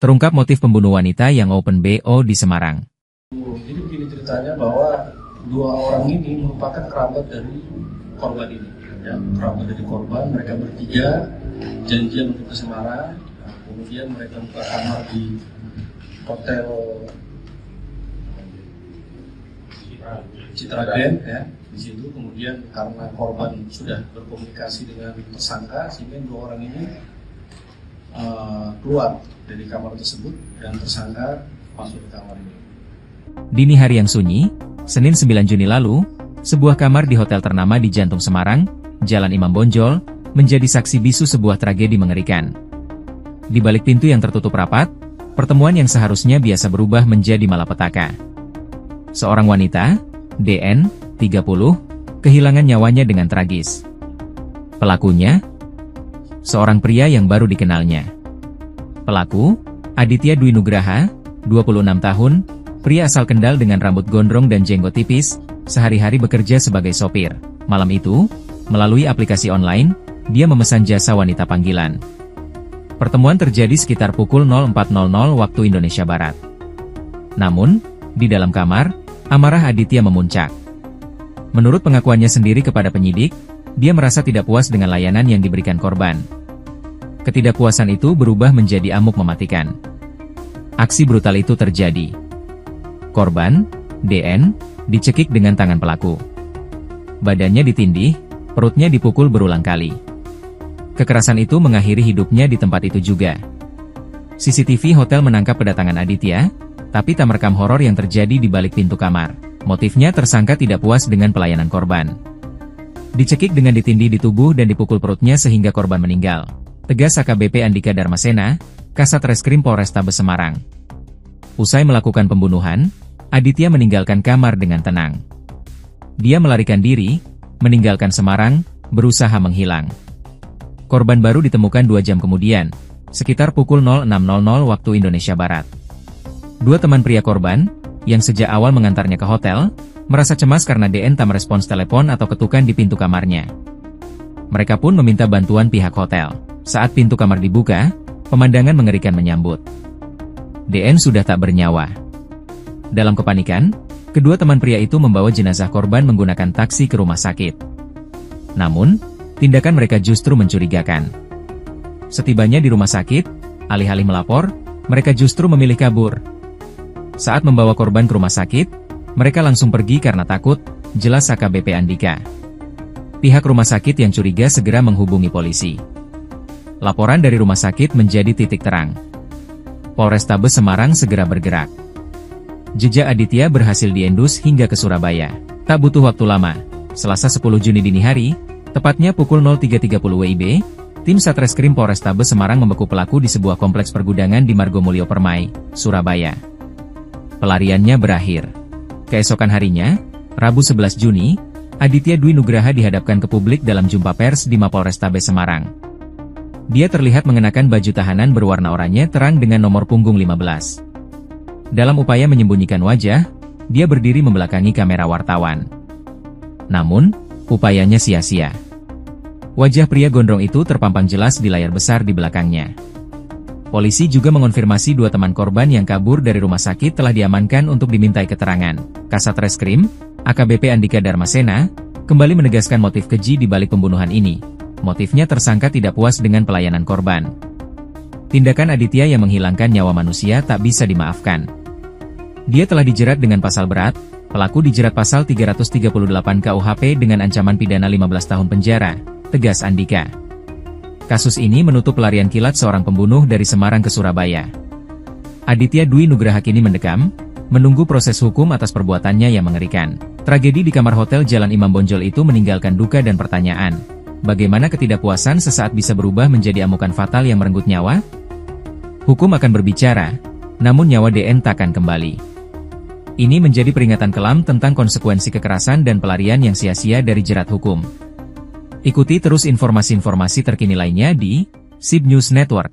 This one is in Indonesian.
Terungkap motif pembunuh wanita yang open BO di Semarang. Jadi begini ceritanya bahwa dua orang ini merupakan kerabat dari korban ini. Ya, kerabat dari korban, mereka bertiga janjian untuk ke Semarang. Nah, kemudian mereka buka kamar di hotel Citra Grand, ya. Di situ kemudian karena korban sudah berkomunikasi dengan tersangka, sehingga dua orang ini keluar dari kamar tersebut dan tersangka masuk ke kamar ini. Dini hari yang sunyi, Senin 9 Juni lalu, sebuah kamar di hotel ternama di jantung Semarang, Jalan Imam Bonjol, menjadi saksi bisu sebuah tragedi mengerikan. Di balik pintu yang tertutup rapat, pertemuan yang seharusnya biasa berubah menjadi malapetaka. Seorang wanita, DN, 30, kehilangan nyawanya dengan tragis. Pelakunya, seorang pria yang baru dikenalnya. Pelaku, Aditya Dwi Nugraha, 26 tahun, pria asal Kendal dengan rambut gondrong dan jenggot tipis, sehari-hari bekerja sebagai sopir. Malam itu, melalui aplikasi online, dia memesan jasa wanita panggilan. Pertemuan terjadi sekitar pukul 04.00 waktu Indonesia Barat. Namun, di dalam kamar, amarah Aditya memuncak. Menurut pengakuannya sendiri kepada penyidik, dia merasa tidak puas dengan layanan yang diberikan korban. Ketidakpuasan itu berubah menjadi amuk mematikan. Aksi brutal itu terjadi. Korban, DN, dicekik dengan tangan pelaku. Badannya ditindih, perutnya dipukul berulang kali. Kekerasan itu mengakhiri hidupnya di tempat itu juga. CCTV hotel menangkap kedatangan Aditya, tapi tak merekam horor yang terjadi di balik pintu kamar. Motifnya tersangka tidak puas dengan pelayanan korban. Dicekik dengan ditindih di tubuh dan dipukul perutnya sehingga korban meninggal. Tegas AKBP Andika Darmasena, Kasat Reskrim Polrestabes Semarang. Usai melakukan pembunuhan, Aditya meninggalkan kamar dengan tenang. Dia melarikan diri, meninggalkan Semarang, berusaha menghilang. Korban baru ditemukan 2 jam kemudian, sekitar pukul 06.00 waktu Indonesia Barat. Dua teman pria korban, yang sejak awal mengantarnya ke hotel, merasa cemas karena DN tak merespons telepon atau ketukan di pintu kamarnya. Mereka pun meminta bantuan pihak hotel. Saat pintu kamar dibuka, pemandangan mengerikan menyambut. DN sudah tak bernyawa. Dalam kepanikan, kedua teman pria itu membawa jenazah korban menggunakan taksi ke rumah sakit. Namun, tindakan mereka justru mencurigakan. Setibanya di rumah sakit, alih-alih melapor, mereka justru memilih kabur. Saat membawa korban ke rumah sakit, mereka langsung pergi karena takut, jelas AKBP Andika. Pihak rumah sakit yang curiga segera menghubungi polisi. Laporan dari rumah sakit menjadi titik terang. Polrestabes Semarang segera bergerak. Jejak Aditya berhasil diendus hingga ke Surabaya. Tak butuh waktu lama, Selasa 10 Juni dini hari, tepatnya pukul 03.30 WIB, tim Satreskrim Polrestabes Semarang membekuk pelaku di sebuah kompleks pergudangan di Margomulyo Permai, Surabaya. Pelariannya berakhir. Keesokan harinya, Rabu 11 Juni, Aditya Dwi Nugraha dihadapkan ke publik dalam jumpa pers di Mapolrestabes Semarang. Dia terlihat mengenakan baju tahanan berwarna oranye terang dengan nomor punggung 15. Dalam upaya menyembunyikan wajah, dia berdiri membelakangi kamera wartawan. Namun, upayanya sia-sia. Wajah pria gondrong itu terpampang jelas di layar besar di belakangnya. Polisi juga mengonfirmasi dua teman korban yang kabur dari rumah sakit telah diamankan untuk dimintai keterangan. Kasat Reskrim, AKBP Andika Darmasena, kembali menegaskan motif keji di balik pembunuhan ini. Motifnya tersangka tidak puas dengan pelayanan korban. Tindakan Aditya yang menghilangkan nyawa manusia tak bisa dimaafkan. Dia telah dijerat dengan pasal berat, pelaku dijerat pasal 338 KUHP dengan ancaman pidana 15 tahun penjara, tegas Andika. Kasus ini menutup pelarian kilat seorang pembunuh dari Semarang ke Surabaya. Aditya Dwi Nugraha kini mendekam, menunggu proses hukum atas perbuatannya yang mengerikan. Tragedi di kamar hotel Jalan Imam Bonjol itu meninggalkan duka dan pertanyaan. Bagaimana ketidakpuasan sesaat bisa berubah menjadi amukan fatal yang merenggut nyawa? Hukum akan berbicara, namun nyawa DN takkan kembali. Ini menjadi peringatan kelam tentang konsekuensi kekerasan dan pelarian yang sia-sia dari jerat hukum. Ikuti terus informasi-informasi terkini lainnya di SIB News Network.